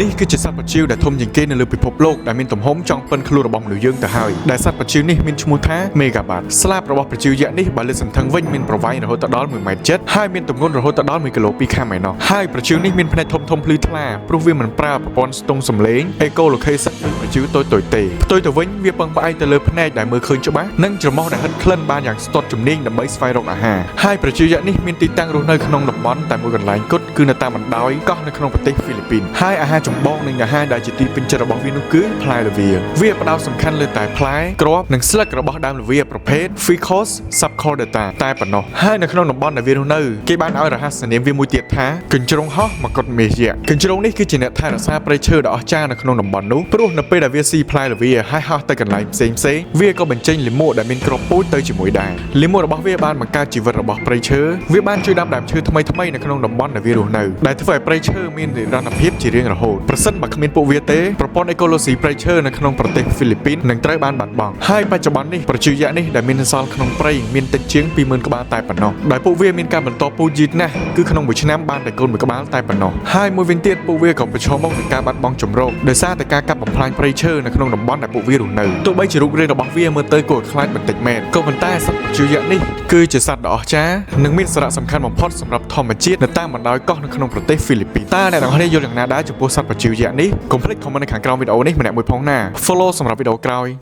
នេះគឺជាសត្វបច្ចេកដែលធំជាងគេនៅលើពិភពលោកដែលមានទំហំចង់ប៉ុនខ្លួនរបស់មនុស្សយើងទៅហើយដែលសត្វបច្ចេកនេះមានឈ្មោះថា Megabat ស្លាបរបស់បច្ចេកយក្សនេះបើលើសសន្ធឹងវិញមានប្រវែងរហូតដល់1.7 ម៉ែត្រហើយមានទម្ងន់រហូតដល់1គីឡូពីខាងឯណោះហើយបច្ចេកនេះមានភ្នែកធំៗភ្លឺថ្លាព្រោះវាមិនប្រើប្រព័ន្ធស្ទង់សំឡេង Echolocation ដូចបច្ចេកតូចៗទេផ្ទុយទៅវិញវាពឹងផ្អែកទៅលើភ្នែកដែលមើលឃើញច្បាស់និងច្រមុះដែលហិតក្លិនបានយ៉ាងស្ទាត់ជំនាញដើម្បីស្វែងរកអាហារហើយបច្ចេកយក្សនេះមានទីតាំងរស់នៅក្នុងតំបន់តែមួយកន្លែងគត់គឺនៅតាមបណ្ដោយកោះនៅក្នុងប្រទេសហ្វីលីពីនហើយអាហារចម្បងនិងអាហារដែលជាទីពេញចិត្តរបស់វានោះគឺផ្លែល្វាវាផ្ដោតសំខាន់លើតែផ្លែគ្រាប់និងស្លឹករបស់ដើមល្វាប្រភេទ Ficus subcordata តែប៉ុណ្ណោះហើយនៅក្នុងតំបន់ដែលវារស់នៅគេបានឲ្យរហស្សនាមវាមួយទៀតថាកញ្ជ្រងហោះមកុដមាសយក្សកញ្ជ្រងនេះគឺជាអ្នកថែរក្សាព្រៃឈើដ៏អស្ចារ្យនៅក្នុងតំបន់នោះព្រោះនៅពេលដែលវាស៊ីផ្លែល្វាហើយហោះទៅកន្លែងផ្សេងវាក៏បញ្ចេញលាមកដែលមានគ្រាប់ពូជទៅជាមួយដែរលាមករបស់វាបានបង្កើតជីវិតរបស់ព្រៃឈើវាបានជួយដាំដើមឈើថ្មីនៅក្នុងតំបន់ដែលវារស់នៅដែលធ្វើឲ្យព្រៃឈើមាននិរន្តរភាពជារៀងរហូតប្រសិនបើគ្មានពួកវាទេប្រព័ន្ធអេកូឡូស៊ីព្រៃឈើនៅក្នុងប្រទេសហ្វីលីពីននឹងត្រូវបានបាត់បង់ហើយបច្ចុប្បន្ននេះប្រជាយក្សនេះដែលមានសល់ក្នុងព្រៃមានតិចជាង 20,000 ក្បាលតែប៉ុណ្ណោះដោយពួកវាមានការបន្តពូជយឺតណាស់គឺក្នុងមួយឆ្នាំបានតែកូនមួយក្បាលតែប៉ុណ្ណោះហើយមួយវិញទៀតពួកវាក៏ប្រឈមមុខនឹងការបាត់បង់ជម្រកដោយសារតែការកាប់បំផ្លាញព្រៃឈើនៅក្នុងតំបន់ដែលពួកវារស់នៅទោះបីជារូបរាងរបស់វាមើលទៅគួរឲ្យខ្លាចបន្តិចមែនក៏ប៉ុន្តែសត្វប្រជាយក្សនេះគឺជាសត្វដ៏អស្ចារ្យនិងមានសារៈសំខាន់បំផុតសម្រាប់ធម្មជាតិនៅតាមបណ្ដោយកោះនៅក្នុងប្រទេសហ្វីលីពីនតើអ្នកទាំងអស់គ្នាយល់យ៉ាងណាដែរចំពោះសត្វបច្ចេកយក្សនេះកុំភ្លេច comment នៅខាងក្រោមវីដេអូនេះម្នាក់មួយផងណា follow សម្រាប់វីដេអូក្រោយ